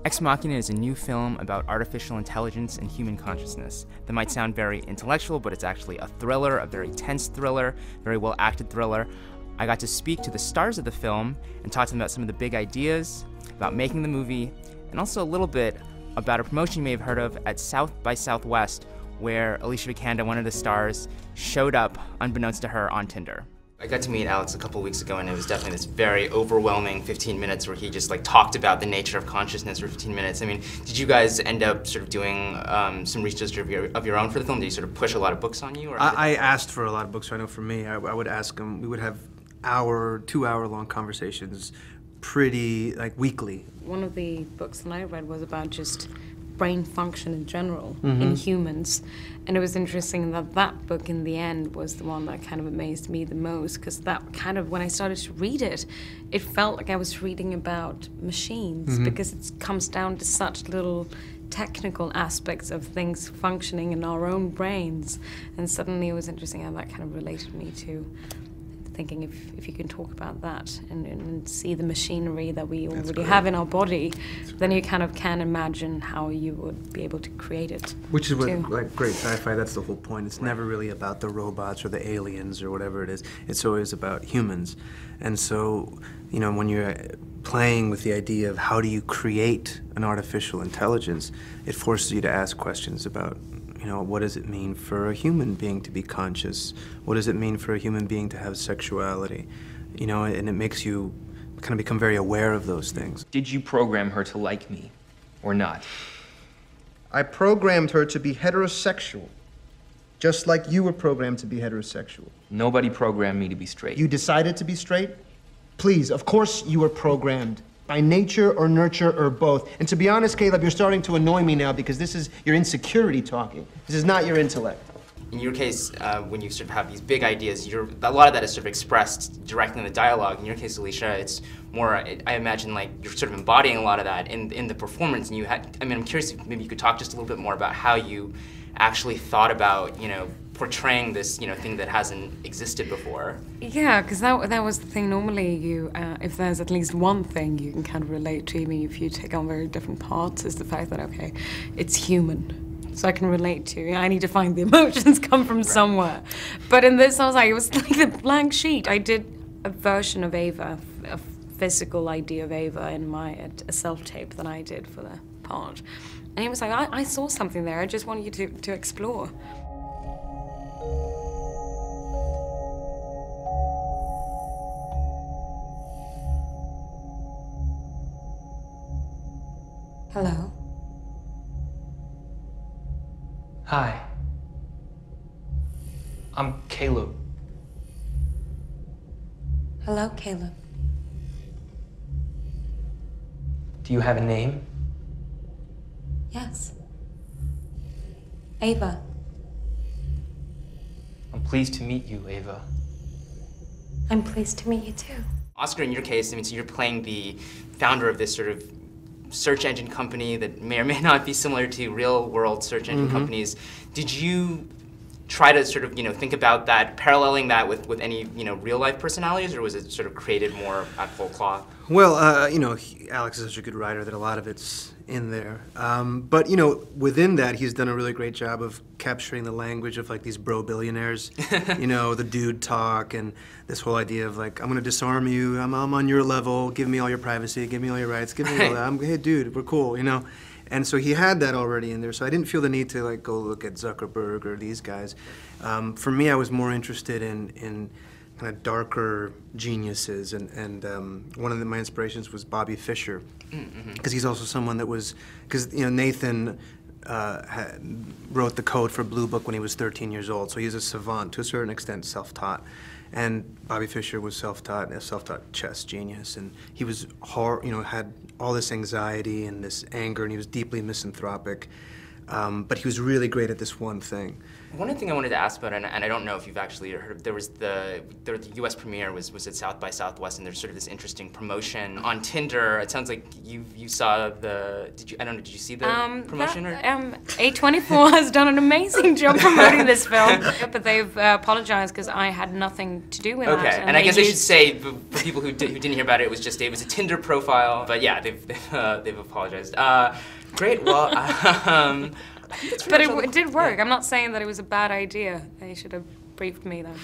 Ex Machina is a new film about artificial intelligence and human consciousness that might sound very intellectual, but it's actually a thriller, a very tense thriller, very well-acted thriller. I got to speak to the stars of the film and talk to them about some of the big ideas, about making the movie, and also a little bit about a promotion you may have heard of at South by Southwest, where Alicia Vikander, one of the stars, showed up unbeknownst to her on Tinder. I got to meet Alex a couple weeks ago, and it was definitely this very overwhelming 15 minutes where he just talked about the nature of consciousness for 15 minutes. I mean, did you guys end up sort of doing some research of your own for the film? Did you sort of push a lot of books on you? Or I asked for a lot of books. So I know for me, I would ask him. We would have 2-hour-long conversations, pretty weekly. One of the books that I read was about just brain function in general in humans, and it was interesting that that book in the end was the one that kind of amazed me the most, because that kind of, when I started to read it, it felt like I was reading about machines, because it comes down to such little technical aspects of things functioning in our own brains, and suddenly it was interesting how that kind of related me to thinking if you can talk about that and see the machinery that we already have in our body, then you kind of can imagine how you would be able to create it. Which is what, great sci-fi, that's the whole point. It's never really about the robots or the aliens or whatever it is. It's always about humans. And so, when you're playing with the idea of how do you create an artificial intelligence, it forces you to ask questions about what does it mean for a human being to be conscious? What does it mean for a human being to have sexuality? And it makes you kind of become very aware of those things. Did you program her to like me, or not? I programmed her to be heterosexual, just like you were programmed to be heterosexual. Nobody programmed me to be straight. You decided to be straight? Please, of course you were programmed. By nature or nurture or both. And to be honest, Caleb, you're starting to annoy me now because this is your insecurity talking. This is not your intellect. In your case, when you sort of have these big ideas, a lot of that is sort of expressed directly in the dialogue. In your case, Alicia, it's more, I imagine, you're sort of embodying a lot of that in the performance. And I'm curious if maybe you could talk just a little bit more about how you actually thought about, portraying this, thing that hasn't existed before. Yeah, because that was the thing. Normally, if there's at least one thing you can kind of relate to, even if you take on very different parts, is the fact that, okay, it's human. So I can relate to, I need to find the emotions come from somewhere. But in this, I was it was like a blank sheet. I did a version of Ava, a physical idea of Ava in a self-tape that I did for the part. And he was like, I saw something there, I just want you to explore. Hello? Hi. I'm Caleb. Hello, Caleb. Do you have a name? Yes. Ava. I'm pleased to meet you, Ava. I'm pleased to meet you too. Oscar, in your case, so you're playing the founder of this sort of search engine company that may or may not be similar to real-world search engine companies. Did you try to sort of, think about that, paralleling that with any, real-life personalities, or was it sort of created more at full cloth? Well, Alex is such a good writer that a lot of it's in there. But, within that, he's done a really great job of capturing the language of, these bro-billionaires. The dude talk and this whole idea of, I'm going to disarm you, I'm on your level, give me all your privacy, give me all your rights, give me all that. Hey, dude, we're cool, And so he had that already in there, so I didn't feel the need to go look at Zuckerberg or these guys. For me, I was more interested in kind of darker geniuses, and one of my inspirations was Bobby Fischer, because he's also someone that was, Nathan wrote the code for Blue Book when he was 13 years old, so he's a savant, to a certain extent self-taught. And Bobby Fischer was self-taught, a self-taught chess genius, and he was, had all this anxiety and this anger, and he was deeply misanthropic. But he was really great at this one thing. One thing I wanted to ask about, and I don't know if you've actually heard, there was the U.S. premiere was at South by Southwest, and there's sort of this interesting promotion on Tinder. It sounds like you saw the. I don't know. Did you see the promotion? A24 has done an amazing job promoting this film, but they've apologized because I had nothing to do with that. Okay, and I guess I should say for people who didn't hear about it, it was a Tinder profile. But yeah, they've apologized. Great. Well. But it did work. I'm not saying that it was a bad idea. They should have briefed me then.